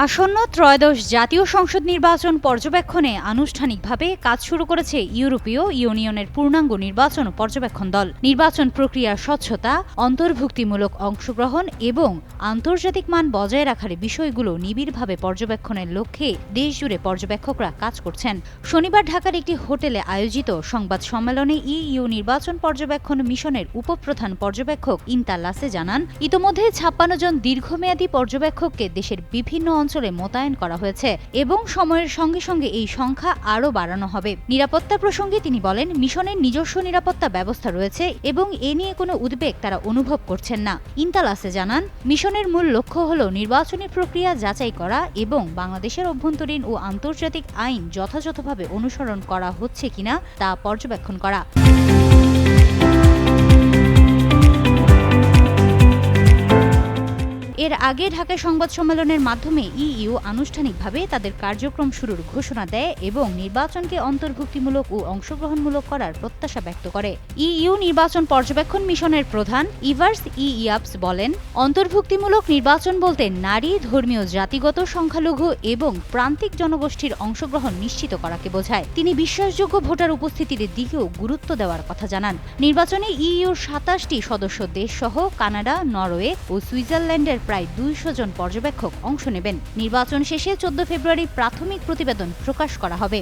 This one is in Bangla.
আসন্ন ত্রয়োদশ জাতীয় সংসদ নির্বাচন পর্যবেক্ষণে আনুষ্ঠানিকভাবে কাজ শুরু করেছে ইউরোপীয় ইউনিয়নের পূর্ণাঙ্গ নির্বাচন পর্যবেক্ষণ দল। নির্বাচন প্রক্রিয়ার স্বচ্ছতা, অন্তর্ভুক্তিমূলক অংশগ্রহণ এবং আন্তর্জাতিক মান বজায় রাখার বিষয়গুলো নিবিড়ভাবে পর্যবেক্ষণের লক্ষ্যে দেশজুড়ে পর্যবেক্ষকরা কাজ করছেন। শনিবার ঢাকার একটি হোটেলে আয়োজিত সংবাদ সম্মেলনে ইইউ নির্বাচন পর্যবেক্ষণ মিশনের উপপ্রধান পর্যবেক্ষক ইন্তা লাসে জানান, ইতোমধ্যে ৫৬ জন দীর্ঘমেয়াদী পর্যবেক্ষককে দেশের বিভিন্ন অঞ্চলে মোতায়েন করা হয়েছে এবং সময়ের সঙ্গে সঙ্গে এই সংখ্যা আরও বাড়ানো হবে। নিরাপত্তা প্রসঙ্গে তিনি বলেন, মিশনের নিজস্ব নিরাপত্তা ব্যবস্থা রয়েছে এবং এ নিয়ে কোনো উদ্বেগ তারা অনুভব করছেন না। ইন্তালাসে জানান, মিশনের মূল লক্ষ্য হল নির্বাচনী প্রক্রিয়া যাচাই করা এবং বাংলাদেশের অভ্যন্তরীণ ও আন্তর্জাতিক আইন যথাযথভাবে অনুসরণ করা হচ্ছে কিনা তা পর্যবেক্ষণ করা। এর আগে ঢাকায় সংবাদ সম্মেলনের মাধ্যমে ইইউ আনুষ্ঠানিকভাবে তাদের কার্যক্রম শুরুর ঘোষণা দেয় এবং নির্বাচনকে অন্তর্ভুক্তিমূলক ও অংশগ্রহণমূলক করার প্রত্যাশা ব্যক্ত করে। ইইউ নির্বাচন পর্যবেক্ষণ মিশনের প্রধান ইভার্স ইয়াপস বলেন, অন্তর্ভুক্তিমূলক নির্বাচন বলতে নারী, ধর্মীয়, জাতিগত, সংখ্যালঘু এবং প্রান্তিক জনগোষ্ঠীর অংশগ্রহণ নিশ্চিত করাকে বোঝায়। তিনি বিশ্বাসযোগ্য ভোটার উপস্থিতির দিকেও গুরুত্ব দেওয়ার কথা জানান। নির্বাচনে ইইউর ২৭টি সদস্য দেশ সহ কানাডা, নরওয়ে ও সুইজারল্যান্ডের প্রায় ২০০ জন পর্যবেক্ষক অংশ নেবেন। নির্বাচন শেষে ১৪ ফেব্রুয়ারি প্রাথমিক প্রতিবেদন প্রকাশ করা হবে।